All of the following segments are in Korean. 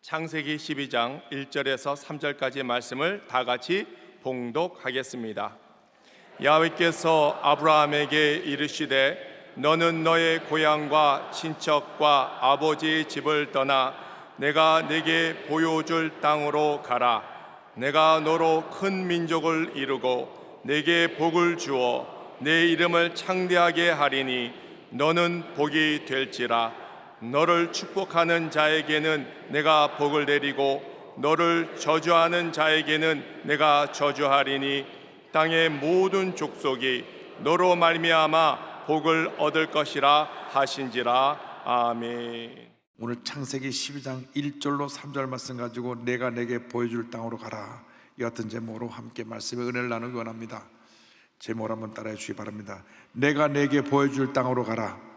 창세기 12장 1절에서 3절까지 말씀을 다 같이 봉독하겠습니다. 야훼께서 아브라함에게 이르시되 너는 너의 고향과 친척과 아버지의 집을 떠나 내가 네게 보여줄 땅으로 가라. 내가 너로 큰 민족을 이루고 네게 복을 주어 내 이름을 창대하게 하리니 너는 복이 될지라. 너를 축복하는 자에게는 내가 복을 내리고 너를 저주하는 자에게는 내가 저주하리니 땅의 모든 족속이 너로 말미암아 복을 얻을 것이라 하신지라. 아멘. 오늘 창세기 12장 1절로 3절 말씀 가지고 내가 내게 보여줄 땅으로 가라, 이 같은 제목으로 함께 말씀의 은혜를 나누기 원합니다. 제목을 한번 따라해 주시기 바랍니다. 내가 내게 보여줄 땅으로 가라.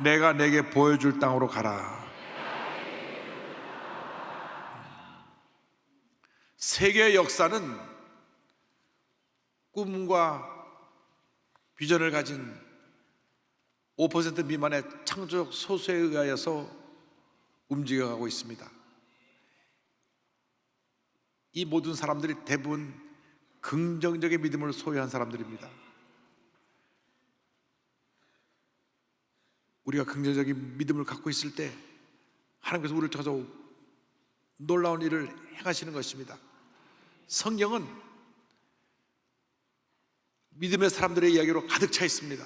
내가 내게 보여줄 땅으로 가라. 세계의 역사는 꿈과 비전을 가진 5% 미만의 창조적 소수에 의하여서 움직여가고 있습니다. 이 모든 사람들이 대부분 긍정적인 믿음을 소유한 사람들입니다. 우리가 긍정적인 믿음을 갖고 있을 때 하나님께서 우리를 통해서 놀라운 일을 행하시는 것입니다. 성경은 믿음의 사람들의 이야기로 가득 차 있습니다.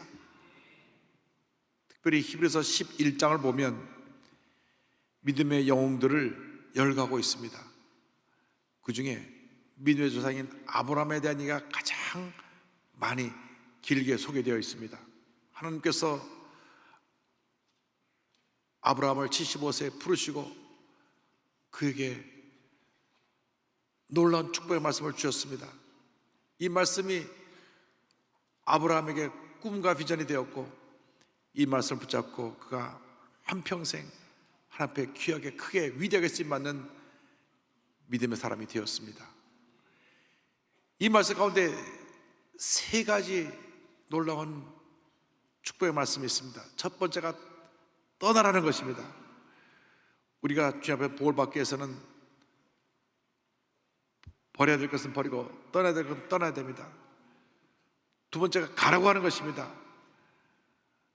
특별히 히브리서 11장을 보면 믿음의 영웅들을 열거하고 있습니다. 그 중에 믿음의 조상인 아브라함에 대한 이야기가 가장 많이 길게 소개되어 있습니다. 하나님께서 아브라함을 75세에 부르시고 그에게 놀라운 축복의 말씀을 주셨습니다. 이 말씀이 아브라함에게 꿈과 비전이 되었고, 이 말씀을 붙잡고 그가 한평생 하나님 앞에 귀하게 크게 위대하게 쓰임받는 믿음의 사람이 되었습니다. 이 말씀 가운데 세 가지 놀라운 축복의 말씀이 있습니다. 첫 번째가 떠나라는 것입니다. 우리가 주님 앞에 복을 받기 위해서는 버려야 될 것은 버리고 떠나야 될 것은 떠나야 됩니다. 두 번째가 가라고 하는 것입니다.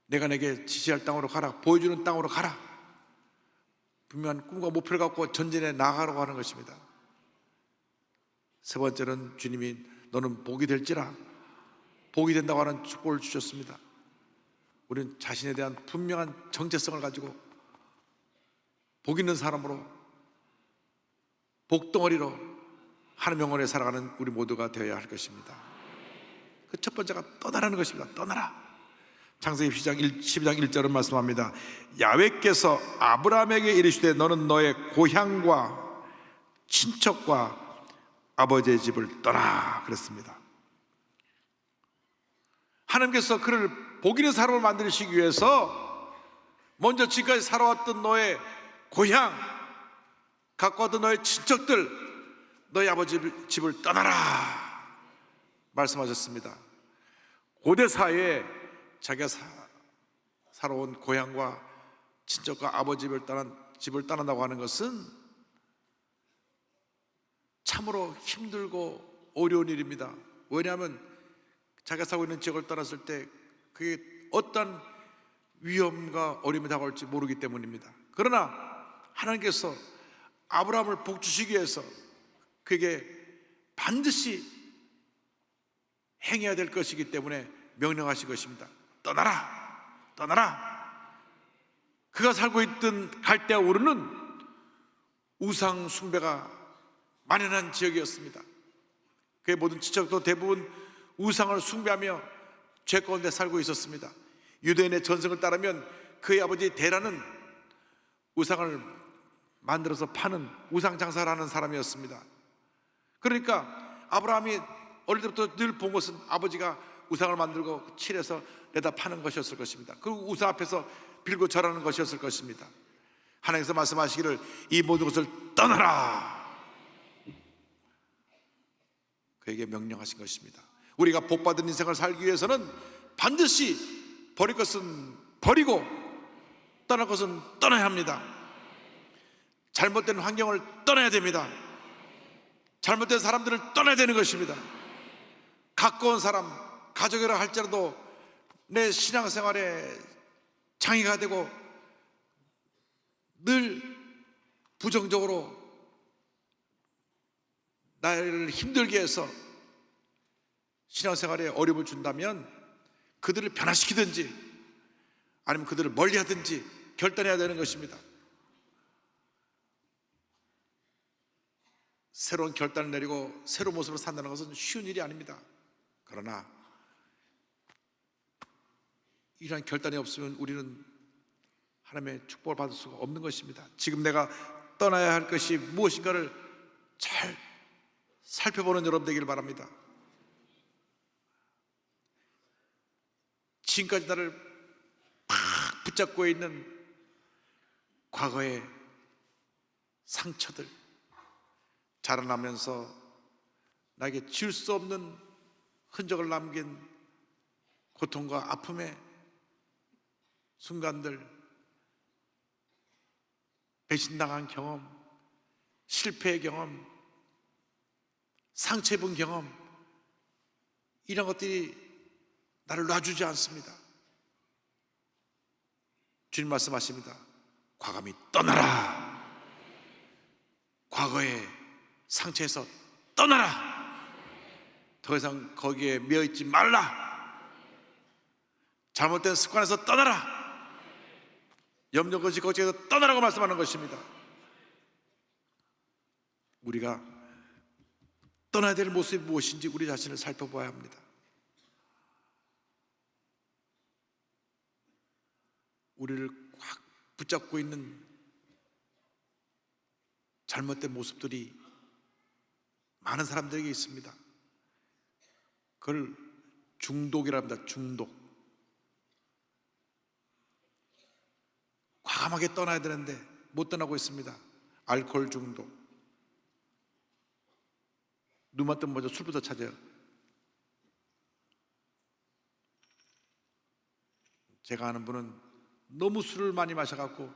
내가 내게 지시할 땅으로 가라, 보여주는 땅으로 가라. 분명한 꿈과 목표를 갖고 전진해 나가라고 하는 것입니다. 세 번째는 주님이 너는 복이 될지라, 복이 된다고 하는 축복을 주셨습니다. 우리는 자신에 대한 분명한 정체성을 가지고 복 있는 사람으로, 복덩어리로 하나님 영혼에 살아가는 우리 모두가 되어야 할 것입니다. 그 첫 번째가 떠나라는 것입니다. 떠나라. 창세기 12장 1절은 말씀합니다. 야훼께서 아브라함에게 이르시되 너는 너의 고향과 친척과 아버지의 집을 떠나 그랬습니다. 하나님께서 그를 복 있는 사람을 만드시기 위해서 먼저 지금까지 살아왔던 너의 고향, 갖고 왔던 너의 친척들, 너희 아버지 집을 떠나라 말씀하셨습니다. 고대 사회에 자기가 살아온 고향과 친척과 아버지 집을 떠난다고 하는 것은 참으로 힘들고 어려운 일입니다. 왜냐하면 자기가 살고 있는 지역을 떠났을 때 그게 어떤 위험과 어려움이 다가올지 모르기 때문입니다. 그러나 하나님께서 아브라함을 복 주시기 위해서 그에게 반드시 행해야 될 것이기 때문에 명령하신 것입니다. 떠나라, 떠나라. 그가 살고 있던 갈대아 우르는 우상 숭배가 만연한 지역이었습니다. 그의 모든 친척도 대부분 우상을 숭배하며 죄 가운데 살고 있었습니다. 유대인의 전승을 따르면 그의 아버지 데라는 우상을 만들어서 파는 우상 장사를 하는 사람이었습니다. 그러니까 아브라함이 어릴 때부터 늘 본 것은 아버지가 우상을 만들고 칠해서 내다 파는 것이었을 것입니다. 그리고 우상 앞에서 빌고 절하는 것이었을 것입니다. 하나님께서 말씀하시기를 이 모든 것을 떠나라, 그에게 명령하신 것입니다. 우리가 복받은 인생을 살기 위해서는 반드시 버릴 것은 버리고 떠날 것은 떠나야 합니다. 잘못된 환경을 떠나야 됩니다. 잘못된 사람들을 떠나야 되는 것입니다. 가까운 사람, 가족이라 할지라도 내 신앙생활에 장애가 되고 늘 부정적으로 나를 힘들게 해서 신앙생활에 어려움을 준다면 그들을 변화시키든지 아니면 그들을 멀리하든지 결단해야 되는 것입니다. 새로운 결단을 내리고 새로운 모습으로 산다는 것은 쉬운 일이 아닙니다. 그러나 이러한 결단이 없으면 우리는 하나님의 축복을 받을 수가 없는 것입니다. 지금 내가 떠나야 할 것이 무엇인가를 잘 살펴보는 여러분 되기를 바랍니다. 지금까지 나를 팍 붙잡고 있는 과거의 상처들, 자라나면서 나에게 지울 수 없는 흔적을 남긴 고통과 아픔의 순간들, 배신당한 경험, 실패의 경험, 상처 입은 경험, 이런 것들이 나를 놔주지 않습니다. 주님 말씀하십니다. 과감히 떠나라. 과거의 상처에서 떠나라. 더 이상 거기에 매여있지 말라. 잘못된 습관에서 떠나라. 염려거지 거기에서 떠나라고 말씀하는 것입니다. 우리가 떠나야 될 모습이 무엇인지 우리 자신을 살펴봐야 합니다. 우리를 확 붙잡고 있는 잘못된 모습들이 많은 사람들에게 있습니다. 그걸 중독이라 합니다. 중독. 과감하게 떠나야 되는데 못 떠나고 있습니다. 알코올 중독. 눈만 뜨면 먼저 술부터 찾아요. 제가 아는 분은 너무 술을 많이 마셔갖고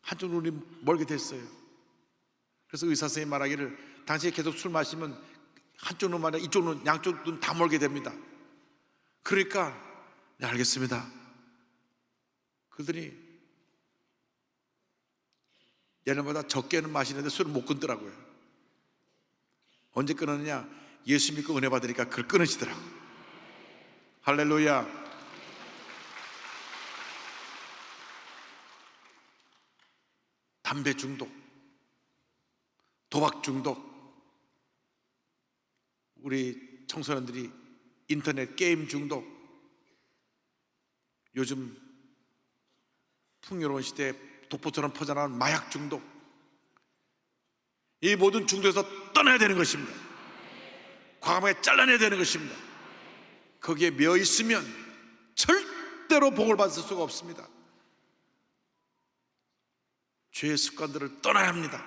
한쪽 눈이 멀게 됐어요. 그래서 의사 선생님이 말하기를 당신이 계속 술 마시면 한쪽 눈만 아니라 이쪽 눈, 양쪽 눈 다 멀게 됩니다. 그러니까 네, 알겠습니다. 그러더니 예전보다 적게는 마시는데 술을 못 끊더라고요. 언제 끊었느냐? 예수 믿고 은혜 받으니까 그걸 끊으시더라고요. 할렐루야. 담배 중독, 도박 중독, 우리 청소년들이 인터넷 게임 중독, 요즘 풍요로운 시대에 독보처럼 퍼져나가는 마약 중독, 이 모든 중독에서 떠나야 되는 것입니다. 과감하게 잘라내야 되는 것입니다. 거기에 매여 있으면 절대로 복을 받을 수가 없습니다. 죄의 습관들을 떠나야 합니다.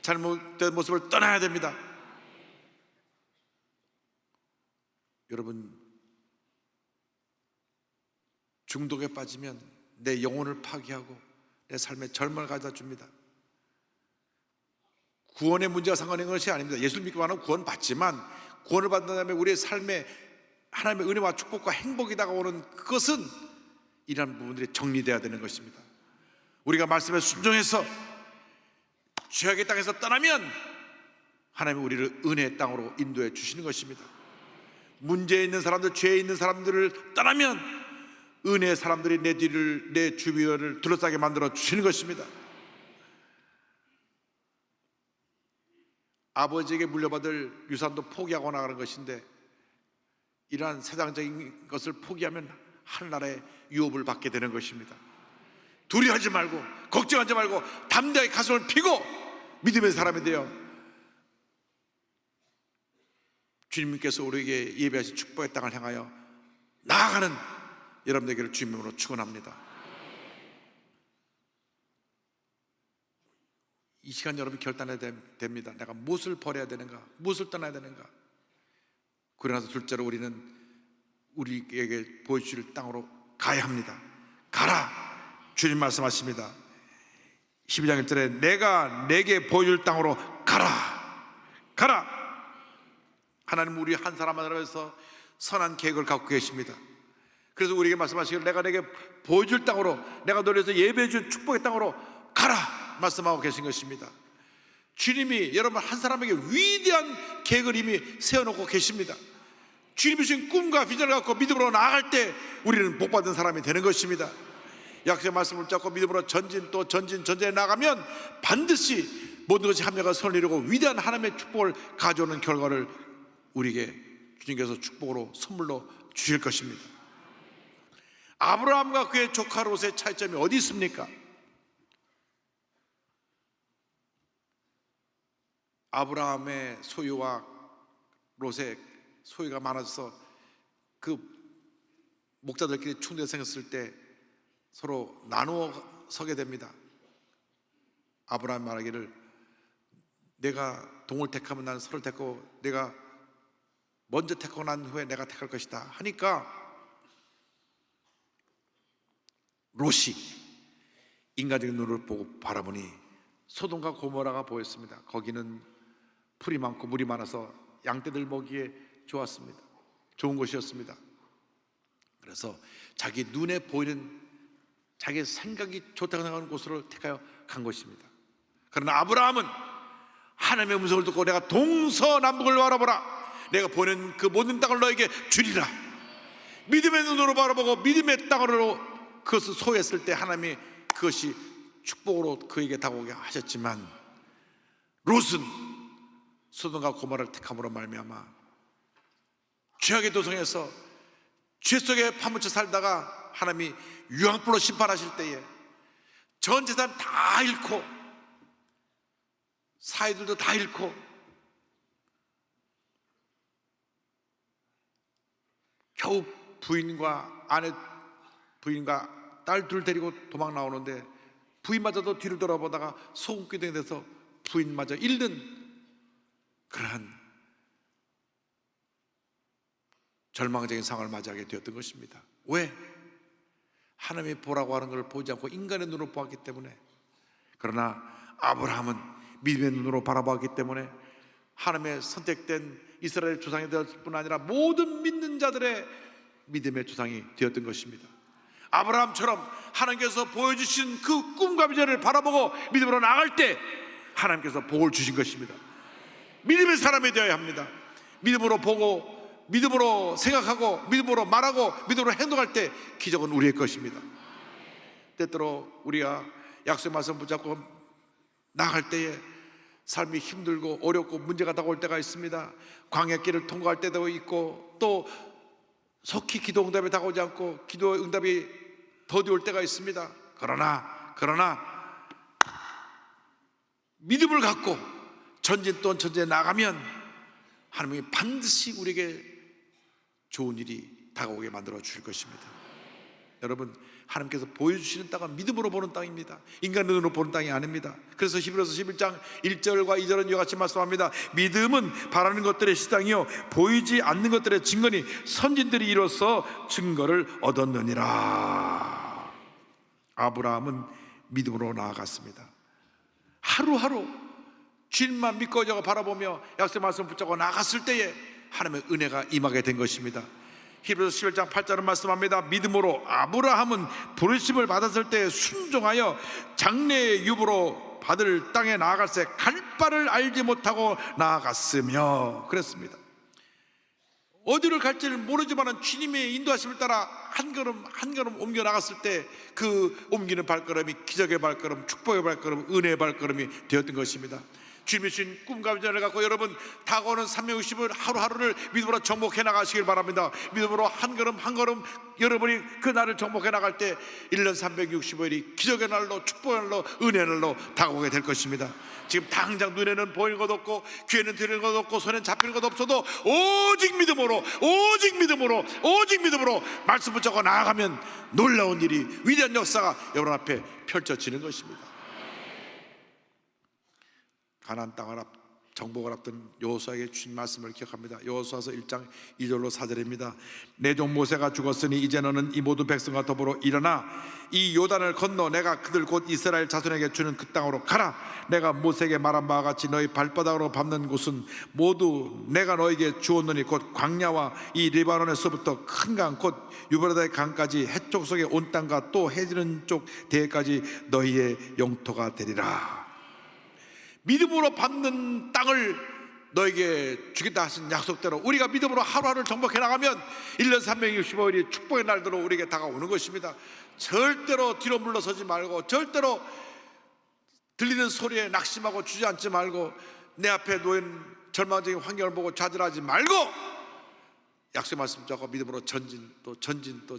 잘못된 모습을 떠나야 됩니다. 여러분, 중독에 빠지면 내 영혼을 파괴하고 내 삶에 절망을 가져다 줍니다. 구원의 문제가 상관이 있는 것이 아닙니다. 예수를 믿고 하는 구원 받지만 구원을 받는 다음에 우리의 삶에 하나님의 은혜와 축복과 행복이 다가오는 그것은 이러한 부분들이 정리되어야 되는 것입니다. 우리가 말씀에 순종해서 죄악의 땅에서 떠나면 하나님은 우리를 은혜의 땅으로 인도해 주시는 것입니다. 문제에 있는 사람들, 죄에 있는 사람들을 떠나면 은혜의 사람들이 내 뒤를, 내 주변을 둘러싸게 만들어 주시는 것입니다. 아버지에게 물려받을 유산도 포기하고 나가는 것인데 이러한 세상적인 것을 포기하면 하늘나라의 유업을 받게 되는 것입니다. 두려워하지 말고 걱정하지 말고 담대하게 가슴을 펴고 믿음의 사람이 되어 주님께서 우리에게 예배하신 축복의 땅을 향하여 나아가는 여러분에게를 주님으로 축원합니다. 이 시간 여러분 결단해야 됩니다. 내가 무엇을 버려야 되는가, 무엇을 떠나야 되는가. 그러나서 둘째로 우리는 우리에게 보여주실 땅으로 가야 합니다. 가라, 주님 말씀하십니다. 12장 1절에 내가 내게 보여줄 땅으로 가라, 가라. 하나님 우리 한 사람 하나를 위해서 선한 계획을 갖고 계십니다. 그래서 우리에게 말씀하시기를 내가 내게 보여줄 땅으로, 내가 너를 위해서 예배해 준 축복의 땅으로 가라 말씀하고 계신 것입니다. 주님이 여러분 한 사람에게 위대한 계획을 이미 세워놓고 계십니다. 주님이 주신 꿈과 비전을 갖고 믿음으로 나아갈 때 우리는 복받은 사람이 되는 것입니다. 약속의 말씀을 잡고 믿음으로 전진 또 전진 전진해 나가면 반드시 모든 것이 합력과 선을 이루고 위대한 하나님의 축복을 가져오는 결과를 우리에게 주님께서 축복으로 선물로 주실 것입니다. 아브라함과 그의 조카 롯의 차이점이 어디 있습니까? 아브라함의 소유와 롯의 소유가 많아져서 그 목자들끼리 충돌이 생겼을 때 서로 나누어 서게 됩니다. 아브라함이 말하기를 내가 동을 택하면 나는 서를 택하고 내가 먼저 택하고 난 후에 내가 택할 것이다 하니까 롯이 인간적인 눈을 보고 바라보니 소돔과 고모라가 보였습니다. 거기는 풀이 많고 물이 많아서 양떼들 먹이에 좋았습니다. 좋은 곳이었습니다. 그래서 자기 눈에 보이는 자기 생각이 좋다고 생각하는 곳으로 택하여 간 것입니다. 그러나 아브라함은 하나님의 음성을 듣고 내가 동서남북을 바라보라, 내가 보는 그 모든 땅을 너에게 주리라. 믿음의 눈으로 바라보고 믿음의 땅으로 그것을 소유했을 때 하나님이 그것이 축복으로 그에게 다가오게 하셨지만 롯은 소돔과 고모라를 택함으로 말미암아 죄악의 도성에서 죄 속에 파묻혀 살다가 하나님이 유황불로 심판하실 때에 전 재산 다 잃고 사이들도 다 잃고 겨우 부인과 딸 둘 데리고 도망 나오는데 부인마저도 뒤를 돌아보다가 소금기둥이 돼서 부인마저 잃는 그러한 절망적인 상황을 맞이하게 되었던 것입니다. 왜? 하나님이 보라고 하는 것을 보지 않고 인간의 눈으로 보았기 때문에. 그러나 아브라함은 믿음의 눈으로 바라보았기 때문에 하나님의 선택된 이스라엘 조상이 되었을 뿐 아니라 모든 믿는 자들의 믿음의 조상이 되었던 것입니다. 아브라함처럼 하나님께서 보여주신 그 꿈과 비전을 바라보고 믿음으로 나갈 때 하나님께서 복을 주신 것입니다. 믿음의 사람이 되어야 합니다. 믿음으로 보고 믿음으로 생각하고 믿음으로 말하고 믿음으로 행동할 때 기적은 우리의 것입니다. 때때로 우리가 약속의 말씀 붙잡고 나갈 때에 삶이 힘들고 어렵고 문제가 다가올 때가 있습니다. 광야길을 통과할 때도 있고 또 속히 기도 응답이 다가오지 않고 기도 응답이 더디올 때가 있습니다. 그러나 믿음을 갖고 전진 또 전진에 나가면 하나님이 반드시 우리에게 좋은 일이 다가오게 만들어 주실 것입니다. 여러분, 하나님께서 보여주시는 땅은 믿음으로 보는 땅입니다. 인간 눈으로 보는 땅이 아닙니다. 그래서 히브리서 11장 1절과 2절은 이와 같이 말씀합니다. 믿음은 바라는 것들의 시상이요 보이지 않는 것들의 증거니 선진들이 이로써 증거를 얻었느니라. 아브라함은 믿음으로 나아갔습니다. 하루하루 주님만 믿고 바라보며 약속의 말씀을 붙잡고 나갔을 때에 하나님의 은혜가 임하게 된 것입니다. 히브리서 11장 8절은 말씀합니다. 믿음으로 아브라함은 부르심을 받았을 때 순종하여 장래의 유부로 받을 땅에 나아갈새 갈 바를 알지 못하고 나아갔으며 그랬습니다. 어디를 갈지를 모르지만 주님의 인도하심을 따라 한 걸음 한 걸음 옮겨 나갔을 때 그 옮기는 발걸음이 기적의 발걸음, 축복의 발걸음, 은혜의 발걸음이 되었던 것입니다. 주님이 주신 꿈과 비전을 갖고 여러분 다가오는 360을 하루하루를 믿음으로 정복해 나가시길 바랍니다. 믿음으로 한 걸음 한 걸음 여러분이 그 날을 정복해 나갈 때 1년 365일이 기적의 날로 축복의 날로 은혜의 날로 다가오게 될 것입니다. 지금 당장 눈에는 보이는 것 없고 귀에는 들리는 것 없고 손에는 잡히는 것 없어도 오직 믿음으로 말씀 붙잡고 나아가면 놀라운 일이 위대한 역사가 여러분 앞에 펼쳐지는 것입니다. 가나안 땅을 정복을 앞둔 여호수아에게 주신 말씀을 기억합니다. 여호수아서 1장 2절로 4절입니다. 내 종 모세가 죽었으니 이제 너는 이 모든 백성과 더불어 일어나 이 요단을 건너 내가 그들 곧 이스라엘 자손에게 주는 그 땅으로 가라. 내가 모세에게 말한 바와 같이 너희 발바닥으로 밟는 곳은 모두 내가 너에게 주었느니 곧 광야와 이 리바논에서부터 큰 강 곧 유브라데 강까지 해쪽 속의 온 땅과 또 해지는 쪽 대해까지 너희의 영토가 되리라. 믿음으로 밟는 땅을 너에게 주겠다 하신 약속대로 우리가 믿음으로 하루하루 정복해 나가면 1년 365일이 축복의 날들로 우리에게 다가오는 것입니다. 절대로 뒤로 물러서지 말고, 절대로 들리는 소리에 낙심하고 주저앉지 말고, 내 앞에 놓인 절망적인 환경을 보고 좌절하지 말고 약속의 말씀 잡고 믿음으로 전진 또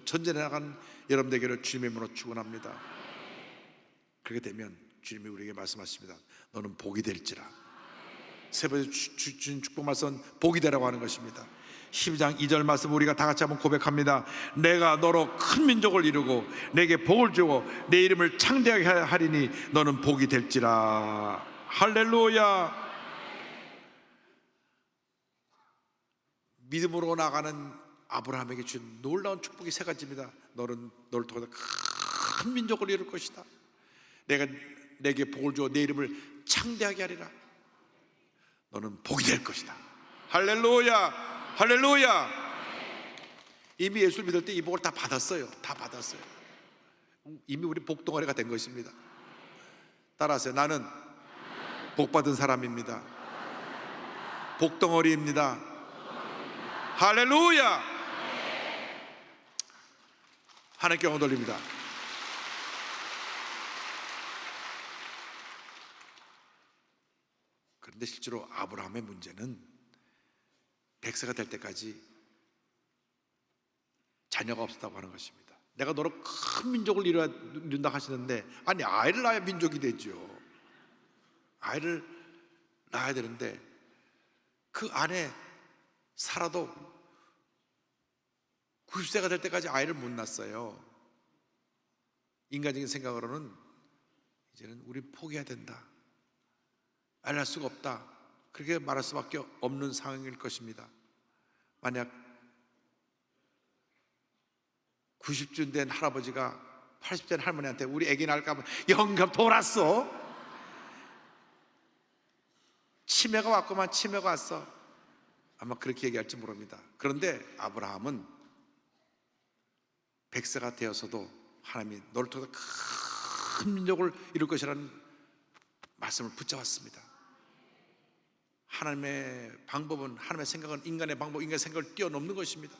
전진해 나간 여러분 되기를 주님의 이름으로 축원합니다. 그렇게 되면 주님이 우리에게 말씀하십니다. 너는 복이 될지라. 세 번째 주신 축복 말씀은 복이 되라고 하는 것입니다. 12장 2절 말씀 우리가 다 같이 한번 고백합니다. 내가 너로 큰 민족을 이루고 내게 복을 주고 내 이름을 창대하게 하리니 너는 복이 될지라. 할렐루야. 믿음으로 나가는 아브라함에게 준 놀라운 축복이 세 가지입니다. 너를 통해서 큰 민족을 이룰 것이다. 내가 내게 복을 주어 내 이름을 창대하게 하리라. 너는 복이 될 것이다. 할렐루야. 할렐루야. 이미 예수를 믿을 때 이 복을 다 받았어요. 다 받았어요. 이미 우리 복덩어리가 된 것입니다. 따라하세요. 나는 복받은 사람입니다. 복덩어리입니다. 할렐루야. 하나님께 영광 돌립니다. 그런데 실제로 아브라함의 문제는 100세가 될 때까지 자녀가 없었다고 하는 것입니다. 내가 너로 큰 민족을 이룬다 하시는데, 아니 아이를 낳아야 민족이 되죠. 아이를 낳아야 되는데 그 안에 살아도 90세가 될 때까지 아이를 못 낳았어요. 인간적인 생각으로는 이제는 우리 포기해야 된다, 아이를 낳을 수가 없다, 그렇게 말할 수밖에 없는 상황일 것입니다. 만약 90쯤 된 할아버지가 80대 된 할머니한테 우리 애기 낳을까 하면 영감 돌았어, 치매가 왔구만, 치매가 왔어, 아마 그렇게 얘기할지 모릅니다. 그런데 아브라함은 100세가 되어서도 하나님이 너를 통해서 큰 민족을 이룰 것이라는 말씀을 붙잡았습니다. 하나님의 방법은, 하나님의 생각은 인간의 방법, 인간의 생각을 뛰어넘는 것입니다.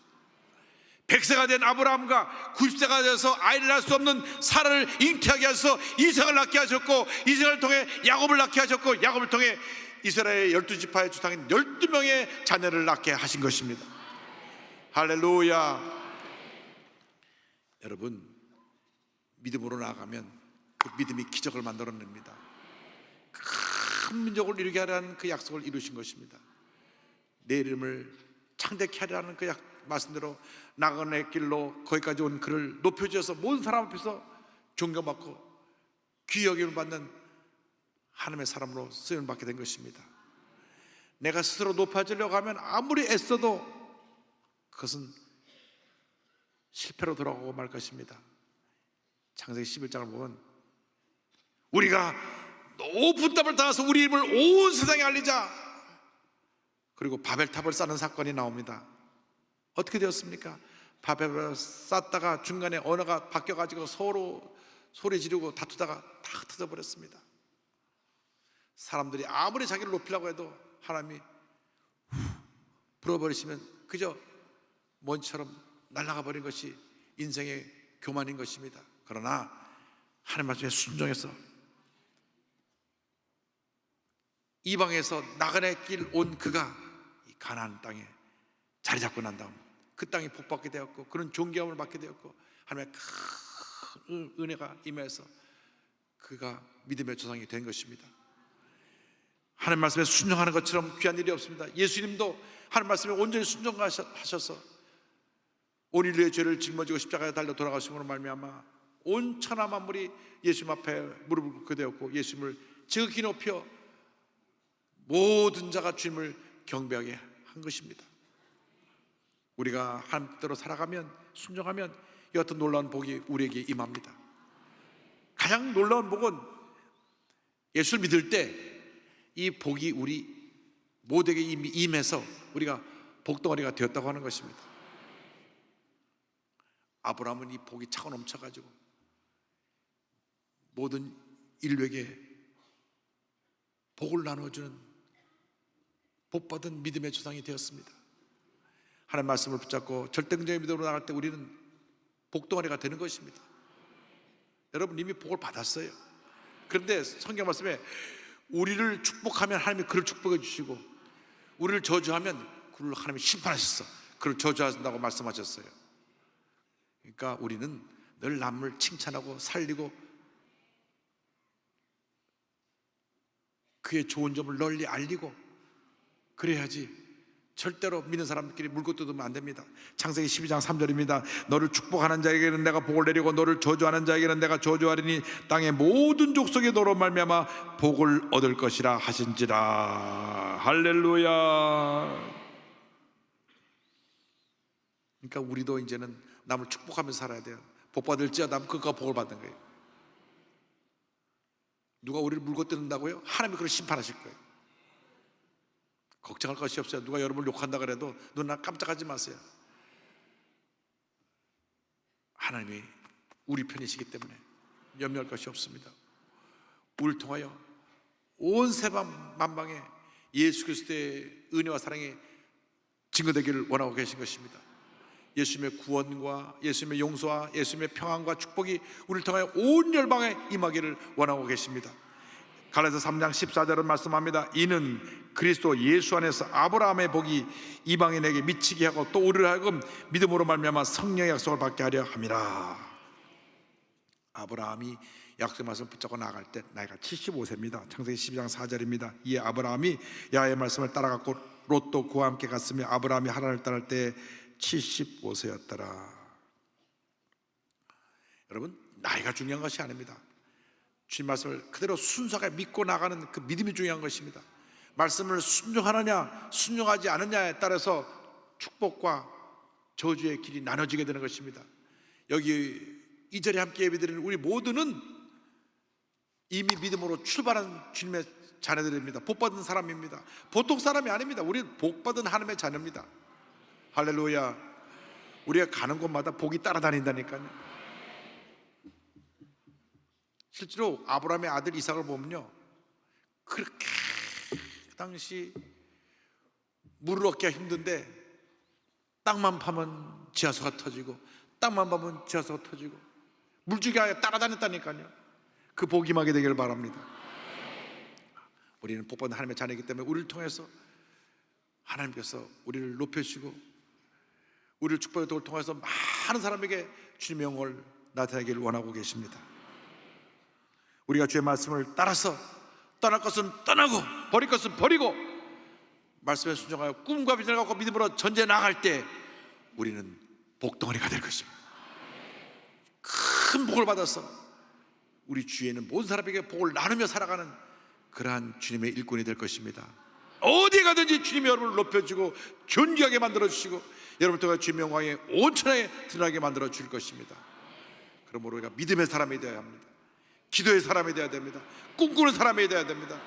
100세가 된 아브라함과 90세가 되어서 아이를 낳을 수 없는 사라를 잉태하게 하셔서 이삭을 낳게 하셨고, 이삭을 통해 야곱을 낳게 하셨고, 야곱을 통해 이스라엘의 12지파의 주상인 12명의 자녀를 낳게 하신 것입니다. 할렐루야. 여러분, 믿음으로 나아가면 그 믿음이 기적을 만들어냅니다. 큰 민족을 이루게 하라는 그 약속을 이루신 것입니다. 내 이름을 창대케 하라는 그 말씀대로 나그네 길로 거기까지 온 그를 높여주어서 모든 사람 앞에서 존경받고 귀히 여김을 받는 하나님의 사람으로 쓰임을 받게 된 것입니다. 내가 스스로 높아지려고 하면 아무리 애써도 그것은 실패로 돌아가고 말 것입니다. 창세기 11장을 보면 우리가 높은 탑을 따라서 우리 이름을 온 세상에 알리자, 그리고 바벨탑을 쌓는 사건이 나옵니다. 어떻게 되었습니까? 바벨탑을 쌓다가 중간에 언어가 바뀌어가지고 서로 소리 지르고 다투다가 다 흩어져버렸습니다. 사람들이 아무리 자기를 높이려고 해도 하나님이 불어버리시면 그저 먼지처럼 날아가 버린 것이 인생의 교만인 것입니다. 그러나 하나님 말씀에 순종해서 이방에서 나그네 길 온 그가 이 가나안 땅에 자리 잡고 난 다음 그 땅이 복받게 되었고, 그런 존귀함을 받게 되었고, 하나님의 큰 은혜가 임해서 그가 믿음의 조상이 된 것입니다. 하나님 말씀에 순종하는 것처럼 귀한 일이 없습니다. 예수님도 하나님 말씀에 온전히 순종하셔서 온 인류의 죄를 짊어지고 십자가에 달려 돌아가심으로 말미암아 온 천하 만물이 예수님 앞에 무릎을 꿇게 되었고, 예수님을 지극히 높여 모든 자가 주님을 경배하게 한 것입니다. 우리가 하나님 뜻대로 살아가면, 순종하면 이 어떤 놀라운 복이 우리에게 임합니다. 가장 놀라운 복은 예수를 믿을 때 이 복이 우리 모두에게 이미 임해서 우리가 복덩어리가 되었다고 하는 것입니다. 아브라함은 이 복이 차고 넘쳐가지고 모든 인류에게 복을 나눠주는 복받은 믿음의 조상이 되었습니다. 하나님 말씀을 붙잡고 절대적인 믿음으로 나갈 때 우리는 복덩어리가 되는 것입니다. 여러분 이미 복을 받았어요. 그런데 성경 말씀에 우리를 축복하면 하나님이 그를 축복해 주시고, 우리를 저주하면 그를 하나님이 심판하셨어. 그를 저주하신다고 말씀하셨어요. 그러니까 우리는 늘 남을 칭찬하고 살리고 그의 좋은 점을 널리 알리고 그래야지. 절대로 믿는 사람들끼리 물고 뜯으면 안 됩니다. 창세기 12장 3절입니다. 너를 축복하는 자에게는 내가 복을 내리고 너를 저주하는 자에게는 내가 저주하리니 땅의 모든 족속이 너로 말미암아 복을 얻을 것이라 하신지라. 할렐루야. 그러니까 우리도 이제는 남을 축복하면서 살아야 돼요. 복 받을지어다 그가 복을 받는 거예요. 누가 우리를 물고 뜯는다고요? 하나님이 그를 심판하실 거예요. 걱정할 것이 없어요. 누가 여러분을 욕한다 그래도 눈 깜짝하지 마세요. 하나님이 우리 편이시기 때문에 염려할 것이 없습니다. 우리를 통하여 온 세상 만방에 예수 그리스도의 은혜와 사랑이 증거되기를 원하고 계신 것입니다. 예수님의 구원과 예수님의 용서와 예수님의 평안과 축복이 우리를 통하여 온 열방에 임하기를 원하고 계십니다. 갈라디아서 3장 14절은 말씀합니다. 이는 그리스도 예수 안에서 아브라함의 복이 이방인에게 미치게 하고 또 우리를 하여금 믿음으로 말미암아 성령의 약속을 받게 하려 함이라. 아브라함이 약속의 말씀을 붙잡고 나갈 때 나이가 75세입니다. 창세기 12장 4절입니다. 이에 아브라함이 야훼의 말씀을 따라갔고 롯도 그와 함께 갔으며 아브라함이 하란을 떠날 때 75세였더라. 여러분 나이가 중요한 것이 아닙니다. 주님 말씀을 그대로 순수하게 믿고 나가는 그 믿음이 중요한 것입니다. 말씀을 순종하느냐 순종하지 않느냐에 따라서 축복과 저주의 길이 나눠지게 되는 것입니다. 여기 이 자리에 함께 예배드리는 우리 모두는 이미 믿음으로 출발한 주님의 자녀들입니다. 복받은 사람입니다. 보통 사람이 아닙니다. 우리는 복받은 하나님의 자녀입니다. 할렐루야. 우리가 가는 곳마다 복이 따라다닌다니까요. 실제로 아브라함의 아들 이삭을 보면요, 그렇게 그 당시 물을 얻기가 힘든데 땅만 파면 지하수가 터지고 땅만 파면 지하수가 터지고 물줄기가 따라다녔다니까요. 그 복이 임하게 되기를 바랍니다. 우리는 복받은 하나님의 자녀이기 때문에 우리를 통해서 하나님께서 우리를 높여주시고 우리를 축복의 도를 통해서 많은 사람에게 주님의 영광을 나타내기를 원하고 계십니다. 우리가 주의 말씀을 따라서 떠날 것은 떠나고 버릴 것은 버리고 말씀에 순종하여 꿈과 비전을 갖고 믿음으로 전제해 나갈 때 우리는 복덩어리가 될 것입니다. 큰 복을 받아서 우리 주위에는 모든 사람에게 복을 나누며 살아가는 그러한 주님의 일꾼이 될 것입니다. 어디에 가든지 주님이 여러분을 높여주고 존귀하게 만들어주시고 여러분 통해 주님의 영광이 온 천하에 드러나게 만들어 줄 것입니다. 그러므로 우리가 믿음의 사람이 되어야 합니다. 기도의 사람이 되어야 됩니다. 꿈꾸는 사람이 되어야 됩니다.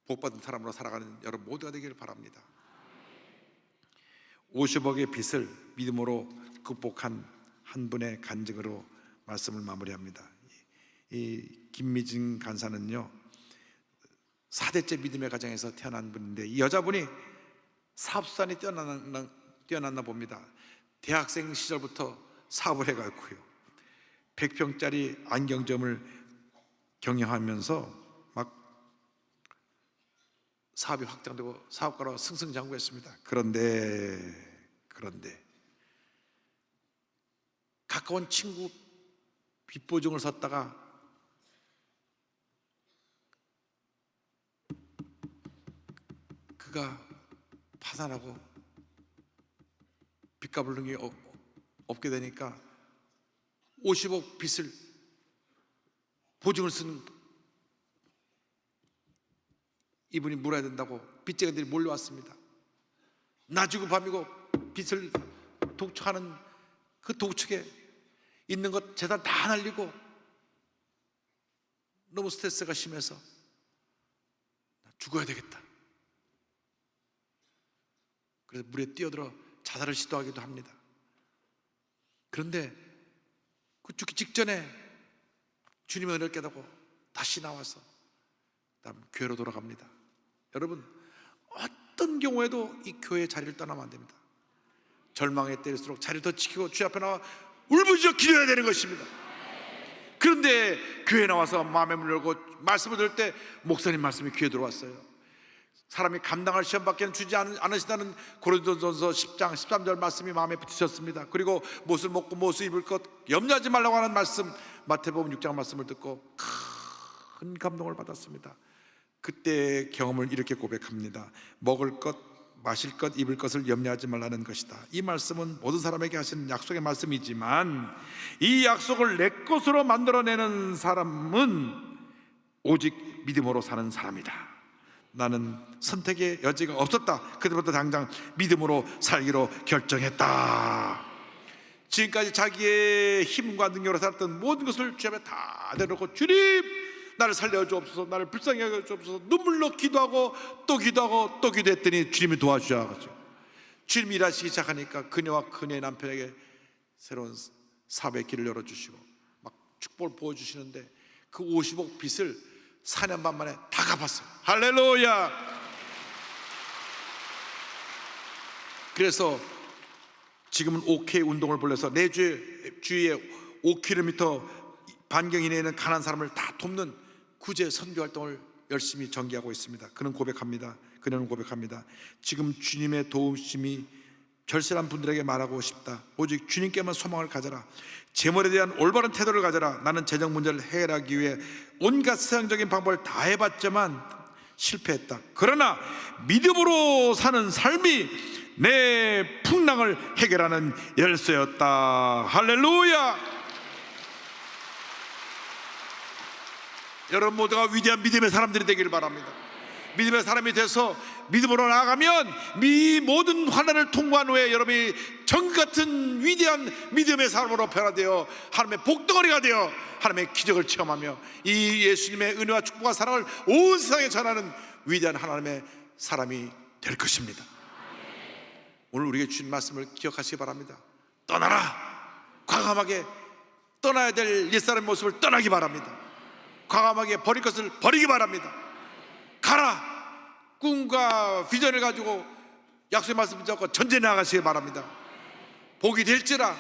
복받은 사람으로 살아가는 여러분 모두가 되기를 바랍니다. 50억의 빚을 믿음으로 극복한 한 분의 간증으로 말씀을 마무리합니다. 이 김미진 간사는요 4대째 믿음의 가정에서 태어난 분인데 이 여자분이 사업수단이 뛰어났나 봅니다. 대학생 시절부터 사업을 해가지고요 100평짜리 안경점을 경영하면서 막 사업이 확장되고 사업가로 승승장구했습니다. 그런데 가까운 친구 빚보증을 섰다가 그가 파산하고 빚값을 넣는 게 없게 되니까 50억 빚을 보증을 쓴 이분이 물어야 된다고 빚쟁이들이 몰려왔습니다. 낮이고 밤이고 빚을 독촉하는 그 독촉에 있는 것 재산 다 날리고 너무 스트레스가 심해서 죽어야 되겠다. 그래서 물에 뛰어들어 자살을 시도하기도 합니다. 그런데 그 죽기 직전에 주님의 은혜를 깨닫고 다시 나와서 다음 교회로 돌아갑니다. 여러분, 어떤 경우에도 이 교회의 자리를 떠나면 안 됩니다. 절망에 때릴수록 자리를 더 지키고 주님 앞에 나와 울부짖어 기도해야 되는 것입니다. 그런데 교회에 나와서 마음의 문을 열고 말씀을 들을 때 목사님 말씀이 귀에 들어왔어요. 사람이 감당할 시험밖에 주지 않으시다는 고린도전서 10장 13절 말씀이 마음에 붙으셨습니다. 그리고 무엇을 먹고 무엇을 입을 것 염려하지 말라고 하는 말씀, 마태복음 6장 말씀을 듣고 큰 감동을 받았습니다. 그때 경험을 이렇게 고백합니다. 먹을 것, 마실 것, 입을 것을 염려하지 말라는 것이다. 이 말씀은 모든 사람에게 하시는 약속의 말씀이지만 이 약속을 내 것으로 만들어내는 사람은 오직 믿음으로 사는 사람이다. 나는 선택의 여지가 없었다. 그때부터 당장 믿음으로 살기로 결정했다. 지금까지 자기의 힘과 능력으로 살았던 모든 것을 주 앞에 다 내놓고 주님 나를 살려주옵소서, 나를 불쌍히 여겨주옵소서, 눈물로 기도하고 또 기도하고 또 기도했더니 주님이 도와주셔가지고 주님이 일하시기 시작하니까 그녀와 그녀의 남편에게 새로운 사업의 길을 열어주시고 막 축복을 부어주시는데 그 50억 빚을 4년 반 만에 다 갚았어요. 할렐루야. 그래서 지금은 5K 운동을 벌려서 내 주위에 5km 반경 이내에 있는 가난한 사람을 다 돕는 구제 선교 활동을 열심히 전개하고 있습니다. 그는 고백합니다. 그녀는 고백합니다. 지금 주님의 도우심이 절실한 분들에게 말하고 싶다. 오직 주님께만 소망을 가져라. 재물에 대한 올바른 태도를 가져라. 나는 재정 문제를 해결하기 위해 온갖 세상적인 방법을 다 해봤지만 실패했다. 그러나 믿음으로 사는 삶이 내 풍랑을 해결하는 열쇠였다. 할렐루야. 여러분 모두가 위대한 믿음의 사람들이 되기를 바랍니다. 믿음의 사람이 돼서 믿음으로 나아가면 이 모든 환난을 통과한 후에 여러분이 정같은 위대한 믿음의 사람으로 변화되어 하나님의 복덩어리가 되어 하나님의 기적을 체험하며 이 예수님의 은혜와 축복과 사랑을 온 세상에 전하는 위대한 하나님의 사람이 될 것입니다. 오늘 우리에게 주신 말씀을 기억하시기 바랍니다. 떠나라. 과감하게 떠나야 될 옛사람의 모습을 떠나기 바랍니다. 과감하게 버릴 것을 버리기 바랍니다. 가라. 꿈과 비전을 가지고 약속의 말씀 붙잡고 전진해 나가시기 바랍니다. 복이 될지라.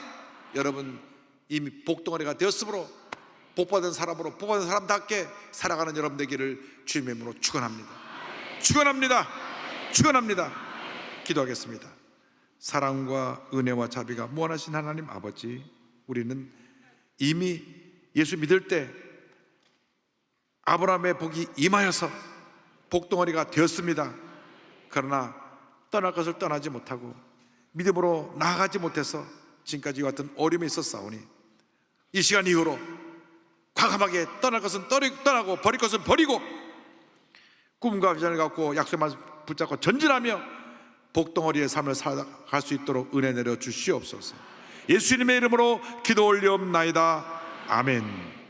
여러분 이미 복덩어리가 되었으므로 복받은 사람으로 복받은 사람답게 살아가는 여러분 되기를 주님의 이름으로 축원합니다. 축원합니다. 축원합니다. 기도하겠습니다. 사랑과 은혜와 자비가 무한하신 하나님 아버지, 우리는 이미 예수 믿을 때 아브라함의 복이 임하여서 복덩어리가 되었습니다. 그러나 떠날 것을 떠나지 못하고 믿음으로 나아가지 못해서 지금까지 같은 어려움이 있었사오니 이 시간 이후로 과감하게 떠날 것은 떠나고 버릴 것은 버리고 꿈과 비전을 갖고 약속의 말씀 붙잡고 전진하며 복덩어리의 삶을 살아갈 수 있도록 은혜 내려 주시옵소서. 예수님의 이름으로 기도 올리옵나이다. 아멘.